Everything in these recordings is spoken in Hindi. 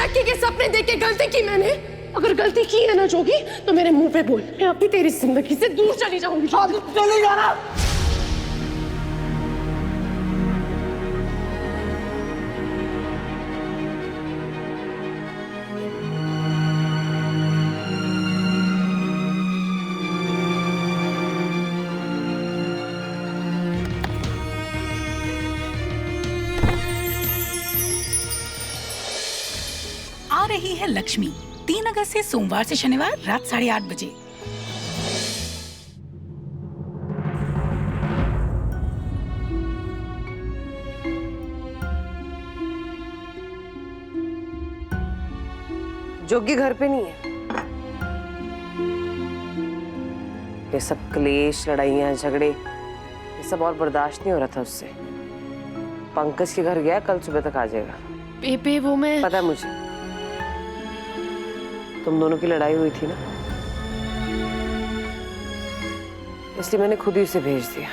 तरक्की के सपने देख के गलती की मैंने। अगर गलती की है ना जोगी तो मेरे मुंह पे बोल, मैं अपनी तेरी जिंदगी से दूर चली जाऊंगी। चली जाना। आ रही है लक्ष्मी 3 अगस्त से सोमवार से शनिवार रात 8:30 बजे। जोगी घर पे नहीं है। ये सब क्लेश, लड़ाइयाँ, झगड़े, ये सब और बर्दाश्त नहीं हो रहा था उससे। पंकज के घर गया, कल सुबह तक आ जाएगा। बेबे वो मैं पता है मुझे, तुम दोनों की लड़ाई हुई थी ना, इसलिए मैंने खुद ही उसे भेज दिया।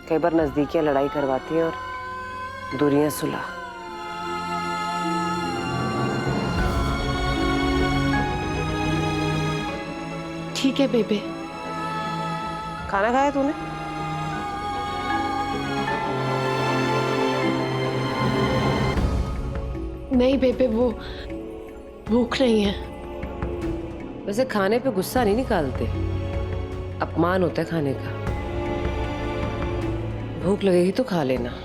कई बार नजदीकियां लड़ाई करवाती हैं और दूरियां सुलह। ठीक है बेबे। खाना खाया तूने? नहीं बेबे, वो भूख नहीं है। वैसे खाने पे गुस्सा नहीं निकालते, अपमान होता है खाने का। भूख लगेगी तो खा लेना।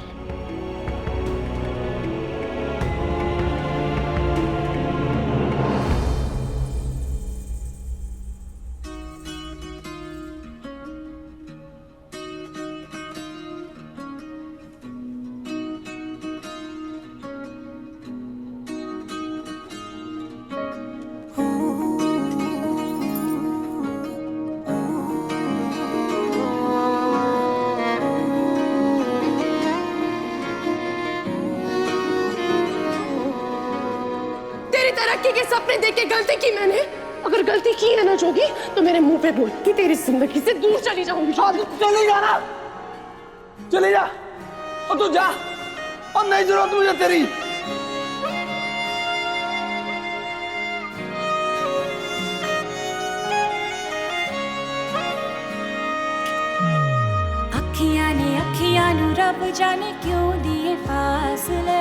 तरक्की के सपने देख के गलती की मैंने। अगर गलती की है ना जोगी तो मेरे मुंह पे बोल कि तेरी जिंदगी से दूर चली जाऊंगी। चली जाना। चली जा। और तू जा, और नहीं जरूरत मुझे तेरी। अखियां नू रब जाने क्यों दिए फासले।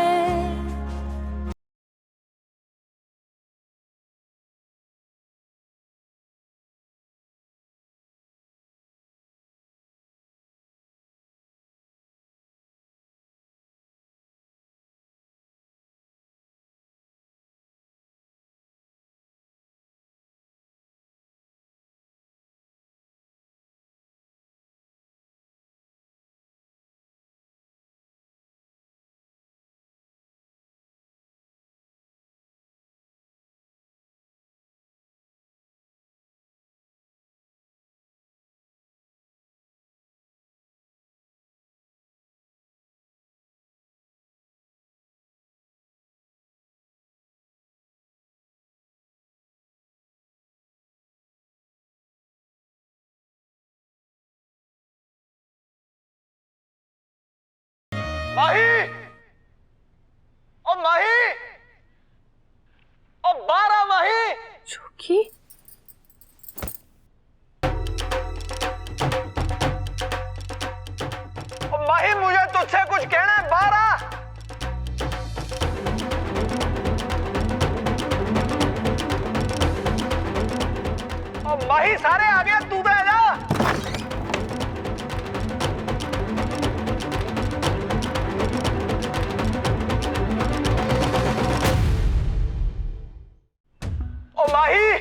माही, ओ माही, ओ 12 माही। जोगी ओ माही, मुझे तुझसे कुछ कहना है। 12 ओ माही, सारे आ गए, तू बह जा। माही,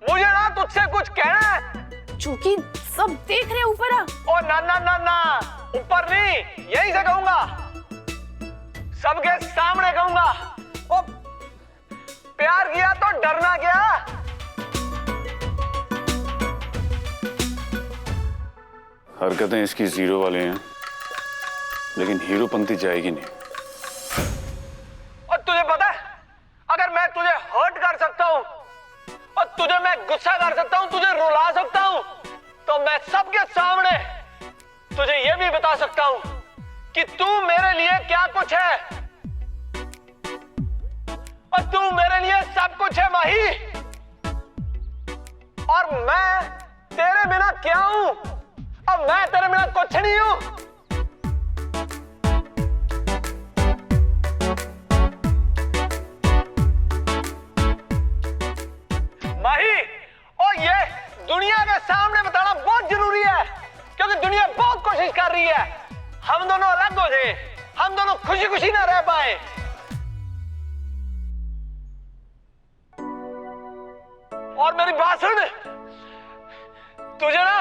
मुझे ना तुझसे कुछ कहना है। जोगी सब देख रहे ऊपर आ। ओ ना ना ना ना, ऊपर नहीं, यहीं से कहूंगा, सबके सामने कहूंगा। ओ प्यार किया तो डरना क्या। हरकतें इसकी जीरो वाले हैं, लेकिन हीरोपंती जाएगी नहीं। और तुझे पता है, अगर मैं तुझे हर्ट कर सकता हूं और तुझे मैं गुस्सा कर सकता हूं, तुझे रुला सकता हूं, तो मैं सबके सामने तुझे यह भी बता सकता हूं कि तू मेरे लिए क्या कुछ है। और तू मेरे लिए सब कुछ है माही, और मैं तेरे बिना क्या हूं? अब मैं तेरे बिना कुछ नहीं हूं। माही, और ये दुनिया के सामने बताना बहुत जरूरी है, क्योंकि दुनिया बहुत कोशिश कर रही है हम दोनों अलग हो जाए, हम दोनों खुशी खुशी ना रह पाए। और मेरी बात सुन, तुझे ना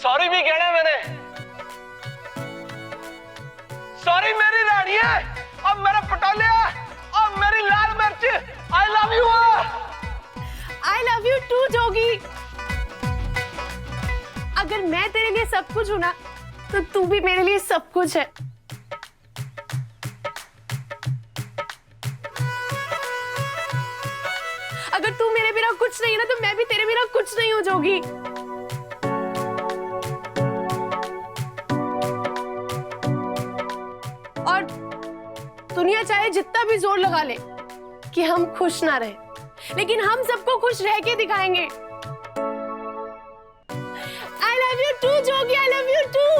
सॉरी भी कहना है मैंने। सॉरी मेरी रानी है, और मेरा पटोलिया, और मेरी लाल मिर्च। I love you. I love you too, जोगी। अगर मैं तेरे लिए सब कुछ हूं ना, तो तू भी मेरे लिए सब कुछ है। अगर तू मेरे बिना कुछ नहीं है ना, तो मैं भी तेरे बिना कुछ नहीं हूं, जोगी। और दुनिया चाहे जितना भी जोर लगा ले कि हम खुश ना रहे, लेकिन हम सबको खुश रह के दिखाएंगे। I love you too, Jogi. I love you too।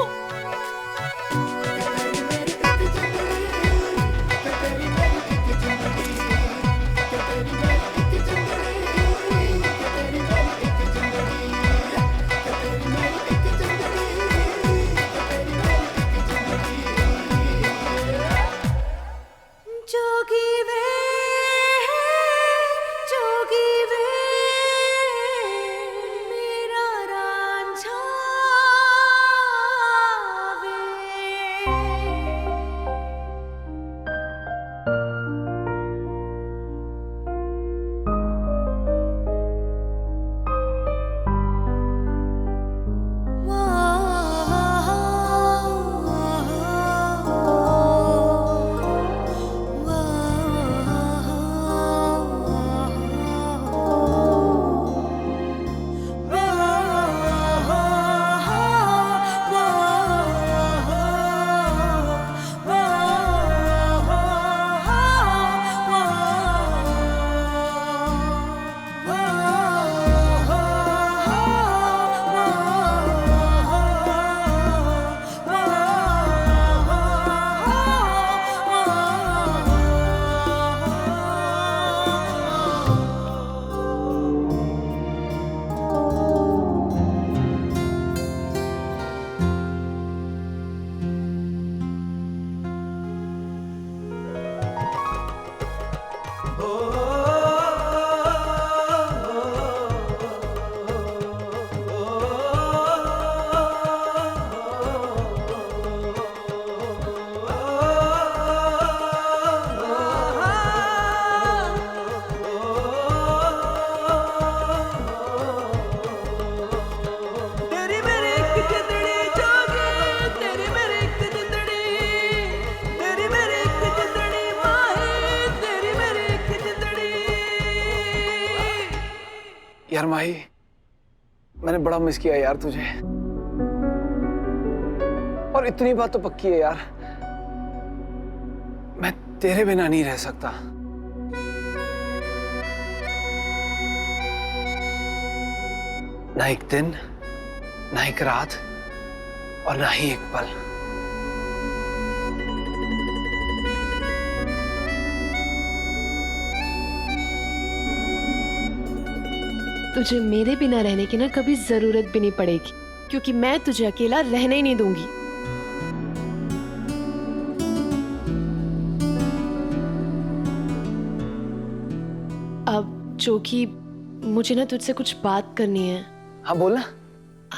जोगी वे, जोगी वे, मेरा रांझा वे। यार माही, मैंने बड़ा मिस किया यार तुझे, और इतनी बात तो पक्की है यार, मैं तेरे बिना नहीं रह सकता। ना एक दिन, ना एक रात, और ना ही एक पल। तुझे मेरे बिना रहने की ना कभी जरूरत भी नहीं पड़ेगी, क्योंकि मैं तुझे अकेला रहने ही नहीं दूंगी। अब जोगी, मुझे ना तुझसे कुछ बात करनी है। हाँ बोलना।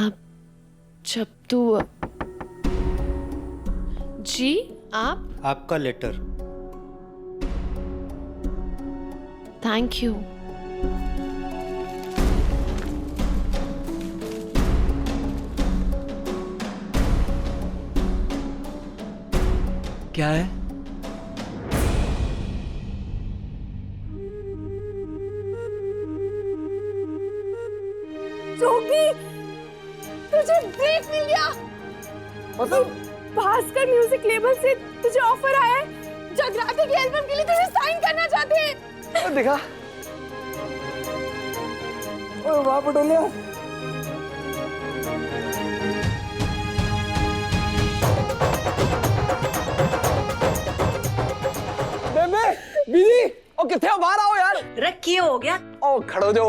अब जब तू जी आप आपका लेटर। Thank you. क्या है? जोगी, तुझे ब्रेक मिल गया। मतलब भास्कर म्यूजिक लेबल से तुझे ऑफर आया है जगराते की एल्बम के लिए तुझे साइन करना चाहते हैं। देखा, ओए वाह पटोलिया। बेबे, बीजी, ओ किथे हो, बाहर आओ यार। रखिए हो गया। ओ खड़ो जो।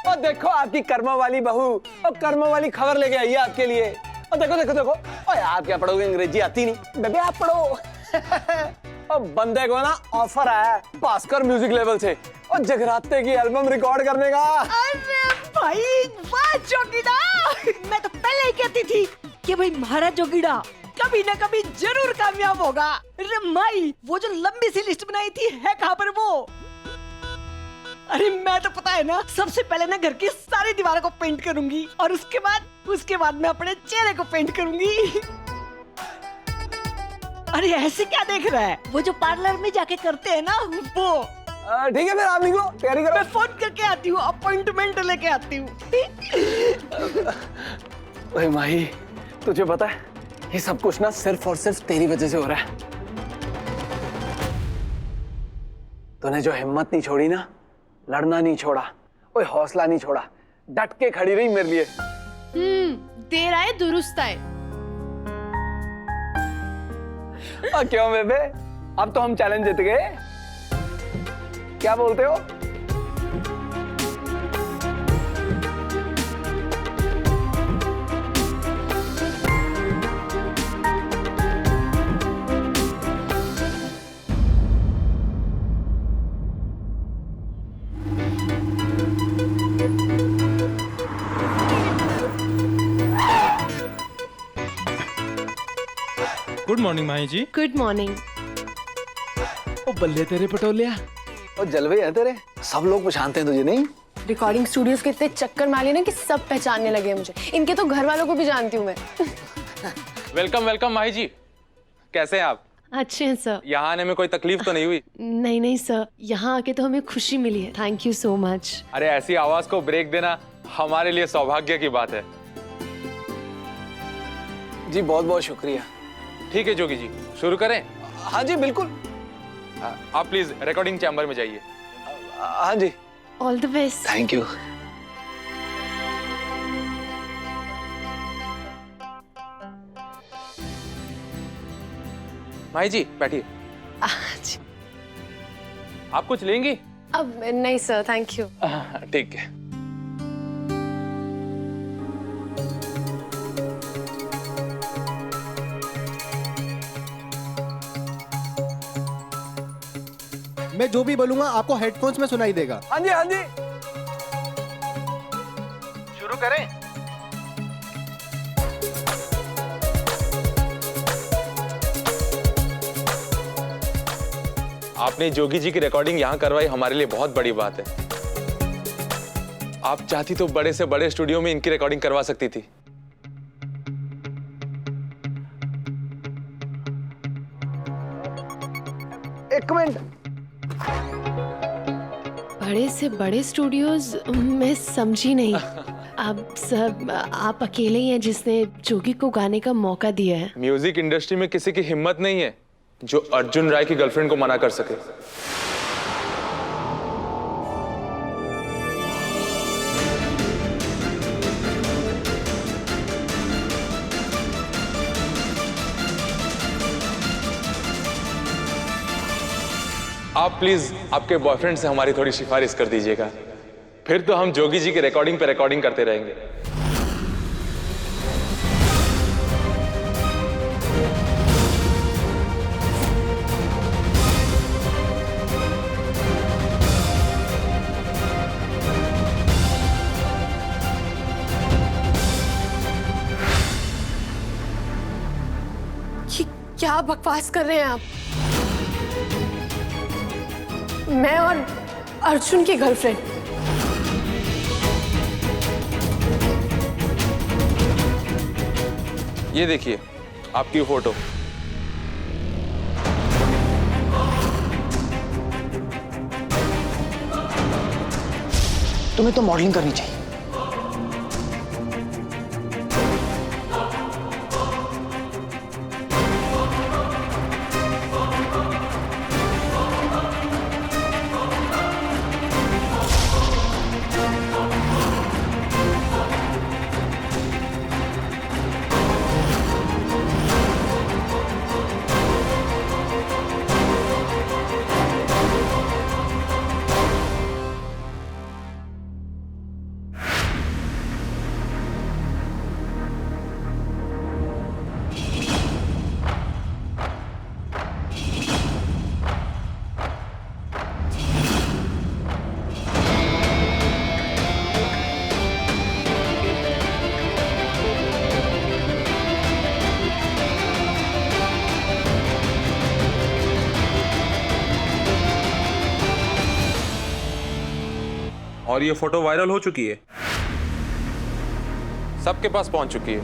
ओ देखो आपकी कर्मा वाली बहू, ओ कर्मा वाली खबर लेके आई है आपके लिए। ओ देखो देखो देखो। ओ यार क्या पढ़ोगे, अंग्रेजी आती नहीं। बेबे आप पढ़ो। ओ बंदे को ना ऑफर आया है भास्कर म्यूजिक लेवल से, और जगराते की एल्बम रिकॉर्ड करने का। अरे भाई वाह जोगीड़ा, मैं तो पहले ही कहती थी कि भाई महाराज जोगीड़ा कभी ना कभी जरूर कामयाब होगा। अरे माई, वो जो लंबी सी लिस्ट बनाई थी है कहाँ पर वो? अरे मैं तो पता है ना, सबसे पहले ना घर की सारी दीवारों को पेंट करूंगी और उसके बाद मैं अपने चेहरे को पेंट करूंगी। अरे ऐसे क्या देख रहा है? वो जो पार्लर में जाके करते हैं ना वो। ठीक है फिर आप निकलो, तैयारी करो। मैं फोन करके आती हूँ, अपॉइंटमेंट लेके आती हूँ। ओए माही, तुझे पता है ये सब कुछ ना सिर्फ और सिर्फ तेरी वजह से हो रहा है। तूने जो हिम्मत नहीं छोड़ी ना, लड़ना नहीं छोड़ा, ओए हौसला नहीं छोड़ा, डट के खड़ी रही मेरे लिए। देर आए दुरुस्त आए। क्यों बेबे, अब तो हम चैलेंज जीत गए, क्या बोलते हो? Good morning Mahi ji. Good morning. ओ बल्ले तेरे पटोलिया, ओ जलवे हैं तेरे, सब लोग पहचानते हैं तुझे नहीं? रिकॉर्डिंग स्टूडियोज के इतने चक्कर मारे ना कि सब पहचानने लगे मुझे। इनके तो घर वालों को भी जानती हूँ मैं। वेलकम वेलकम माही जी, कैसे हैं आप? अच्छे हैं सर। यहाँ आने में कोई तकलीफ तो नहीं हुई? नहीं नहीं सर, यहाँ आके तो हमें खुशी मिली है। Thank you so much. अरे ऐसी आवाज को ब्रेक देना हमारे लिए सौभाग्य की बात है। जी बहुत बहुत शुक्रिया। ठीक है जोगी जी, शुरू करें? हाँ जी बिल्कुल। आप प्लीज रिकॉर्डिंग चैम्बर में जाइए। हाँ जी। All the best. Thank you. Mahi ji बैठिए। आप कुछ लेंगी? अब नहीं सर, थैंक यू। ठीक है। मैं जो भी बोलूंगा आपको हेडफोन्स में सुनाई देगा। हाँ जी हाँ जी। शुरू करें? आपने जोगी जी की रिकॉर्डिंग यहाँ करवाई, हमारे लिए बहुत बड़ी बात है। आप चाहती तो बड़े से बड़े स्टूडियो में इनकी रिकॉर्डिंग करवा सकती थी। एक मिनट। बड़े से बड़े स्टूडियोज, मैं समझी नहीं। अब सब आप अकेले ही हैं जिसने जोगी को गाने का मौका दिया है। म्यूजिक इंडस्ट्री में किसी की हिम्मत नहीं है जो अर्जुन राय की गर्लफ्रेंड को मना कर सके। आप प्लीज आपके बॉयफ्रेंड से हमारी थोड़ी सिफारिश कर दीजिएगा, फिर तो हम जोगी जी की रिकॉर्डिंग पे रिकॉर्डिंग करते रहेंगे। क्या बकवास कर रहे हैं आप? मैं और अर्जुन की गर्लफ्रेंड? ये देखिए आपकी फोटो। तुम्हें तो मॉडलिंग करनी चाहिए। और ये फोटो वायरल हो चुकी है, सबके पास पहुंच चुकी है।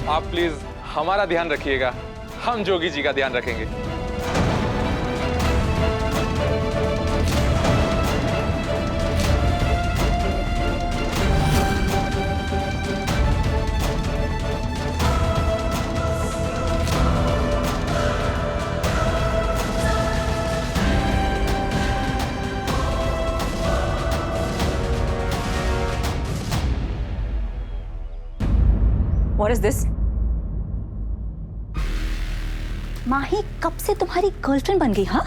आप प्लीज हमारा ध्यान रखिएगा, हम जोगी जी का ध्यान रखेंगे। What is this? माही कब से तुम्हारी गर्लफ्रेंड बन गई? हाँ,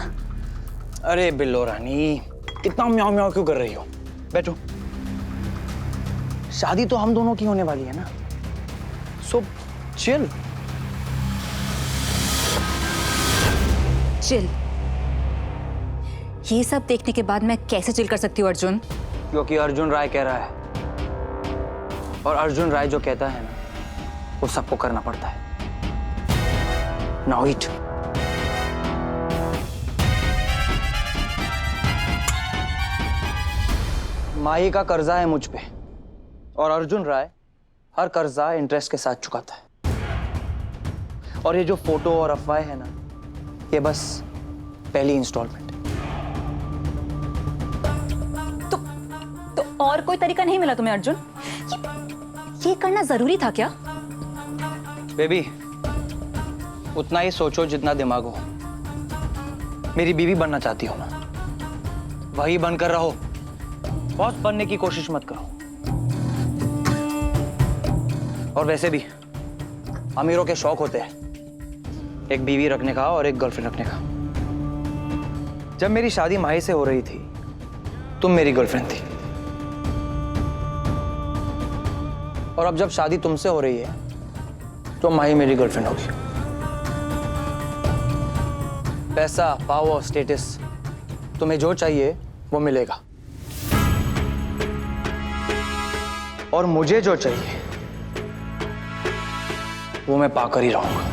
अरे बिल्लो रानी, इतना म्याऊ म्याऊ क्यों कर रही हो? बैठो। शादी तो हम दोनों की होने वाली है ना, सो चिल। चिल? ये सब देखने के बाद मैं कैसे चिल कर सकती हूँ अर्जुन? क्योंकि अर्जुन राय कह रहा है, और अर्जुन राय जो कहता है ना, वो सबको करना पड़ता है। Now eat. माही का कर्जा है मुझ पे, और अर्जुन राय हर कर्जा इंटरेस्ट के साथ चुकाता है। और ये जो फोटो और अफवाहें है ना, ये बस पहली इंस्टॉलमेंट है। तो और कोई तरीका नहीं मिला तुम्हें अर्जुन? ये करना जरूरी था क्या? बेबी, उतना ही सोचो जितना दिमाग हो। मेरी बीवी बनना चाहती हो ना, वही बनकर रहो, बॉस बनने की कोशिश मत करो। और वैसे भी अमीरों के शौक होते हैं, एक बीवी रखने का और एक गर्लफ्रेंड रखने का। जब मेरी शादी माही से हो रही थी, तुम मेरी गर्लफ्रेंड थी, और अब जब शादी तुमसे हो रही है तो माही मेरी गर्लफ्रेंड होगी। पैसा, पावर, स्टेटस, तुम्हें जो चाहिए वो मिलेगा, और मुझे जो चाहिए वो मैं पाकर ही रहूंगा।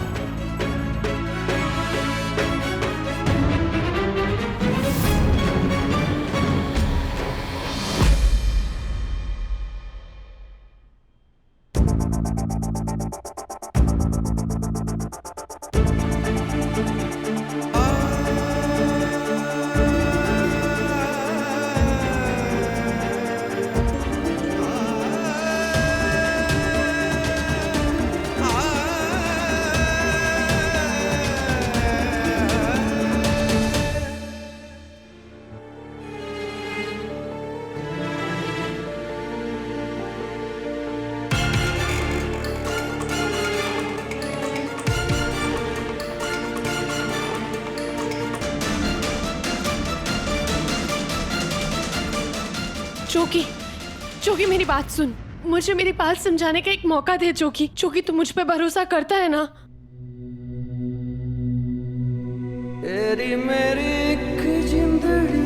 जोगी, जोगी मेरी बात सुन, मुझे मेरी बात समझाने का एक मौका दे जोगी। जोगी तू मुझ पे भरोसा करता है ना? तेरी मेरी एक जिंदड़ी,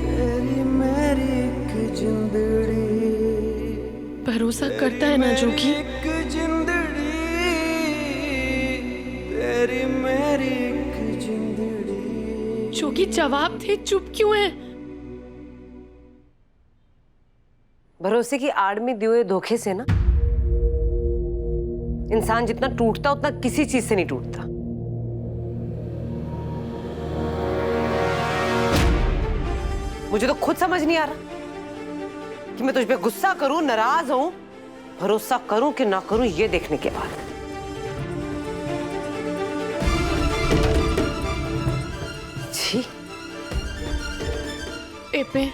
तेरी मेरी एक जिंदड़ी, भरोसा करता है ना जोगी? एक जिंदड़ी, तेरी मेरी एक जिंदड़ी। जोगी जवाब दे, चुप क्यों है? भरोसे की आड़ में दिए हुए धोखे से ना इंसान जितना टूटता उतना किसी चीज से नहीं टूटता। मुझे तो खुद समझ नहीं आ रहा कि मैं तुझ पे गुस्सा करूं, नाराज हूं, भरोसा करूं कि ना करूं, ये देखने के बाद। छी। एपे,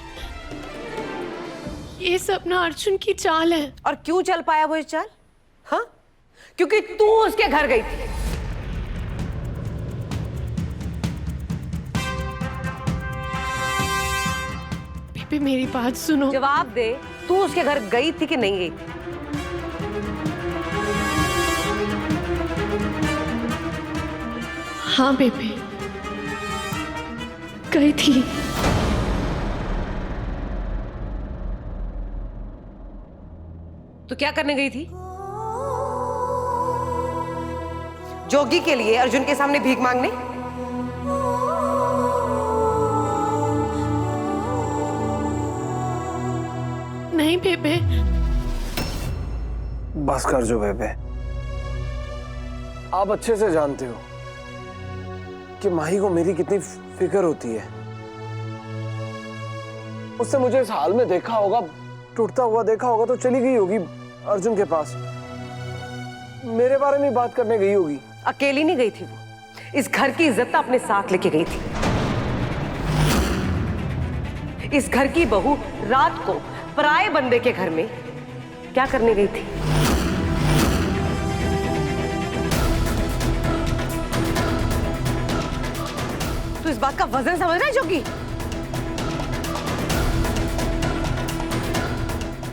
ये सब ना अर्जुन की चाल है। और क्यों चल पाया वो ये चाल? हाँ, क्योंकि तू उसके घर गई थी। बेबी मेरी बात सुनो। जवाब दे, तू उसके घर गई थी कि नहीं गई थी? हाँ बेबी, गई थी। तो क्या करने गई थी? जोगी के लिए अर्जुन के सामने भीख मांगने? नहीं बेबे। बस कर जो बेबे। आप अच्छे से जानते हो कि माही को मेरी कितनी फिक्र होती है। उससे मुझे इस हाल में देखा होगा, टूटता हुआ देखा होगा तो चली गई होगी अर्जुन के पास, मेरे बारे में बात करने गई होगी। अकेली नहीं गई थी वो, इस घर की इज्जत अपने साथ लेके गई थी। इस घर की बहू रात को पराये बंदे के घर में क्या करने गई थी? तो इस बात का वजन समझ रहा है जोगी?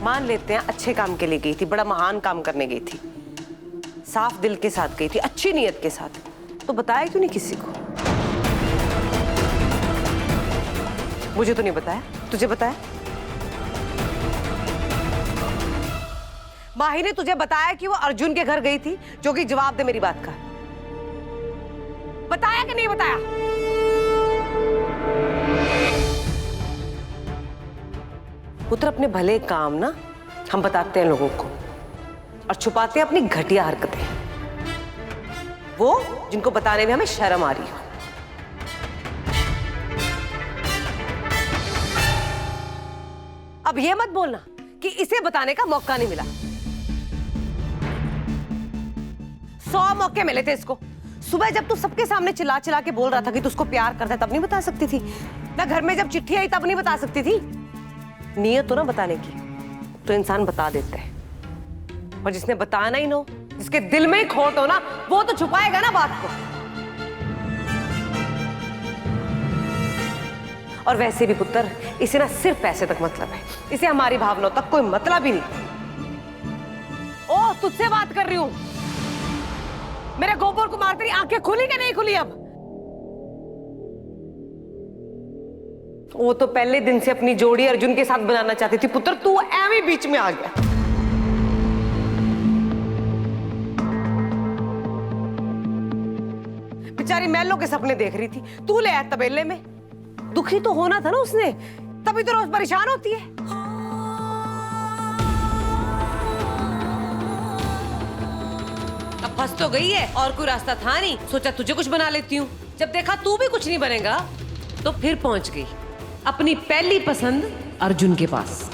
मान लेते हैं अच्छे काम के लिए गई थी, बड़ा महान काम करने गई थी, साफ दिल के साथ गई थी, अच्छी नीयत के साथ, तो बताया क्यों नहीं किसी को? मुझे तो नहीं बताया, तुझे बताया? माही ने तुझे बताया कि वो अर्जुन के घर गई थी? जो कि जवाब दे मेरी बात का, बताया कि नहीं बताया? पुत्र, अपने भले काम ना हम बताते हैं लोगों को और छुपाते हैं अपनी घटिया हरकतें, वो जिनको बताने में हमें शर्म आ रही हो। अब ये मत बोलना कि इसे बताने का मौका नहीं मिला। 100 मौके मिले थे इसको। सुबह जब तू सबके सामने चिल्ला चिल्ला के बोल रहा था कि तू उसको प्यार करता है, तब नहीं बता सकती थी? ना घर में जब चिट्ठी आई तब नहीं बता सकती थी? नियत हो ना बताने की तो इंसान बता देता है, और जिसने बताना ही ना हो, जिसके दिल में ही खोट हो ना, वो तो छुपाएगा ना बात को। और वैसे भी पुत्र, इसे ना सिर्फ पैसे तक मतलब है, इसे हमारी भावनाओं तक कोई मतलब ही नहीं। ओ, तुझसे बात कर रही हूं। मेरे गोबर कुमार, तेरी आंखें खुली कि नहीं खुली अब? वो तो पहले दिन से अपनी जोड़ी अर्जुन के साथ बनाना चाहती थी पुत्र, तू ऐਵੇਂ बीच में आ गया। बेचारी मैलों के सपने देख रही थी, तू ले आया तबेले में। दुखी तो होना था ना उसने, तभी तो रोज परेशान होती है। अब फंस तो गई है, और कोई रास्ता था नहीं, सोचा तुझे कुछ बना लेती हूँ। जब देखा तू भी कुछ नहीं बनेगा, तो फिर पहुंच गई अपनी पहली पसंद अर्जुन के पास।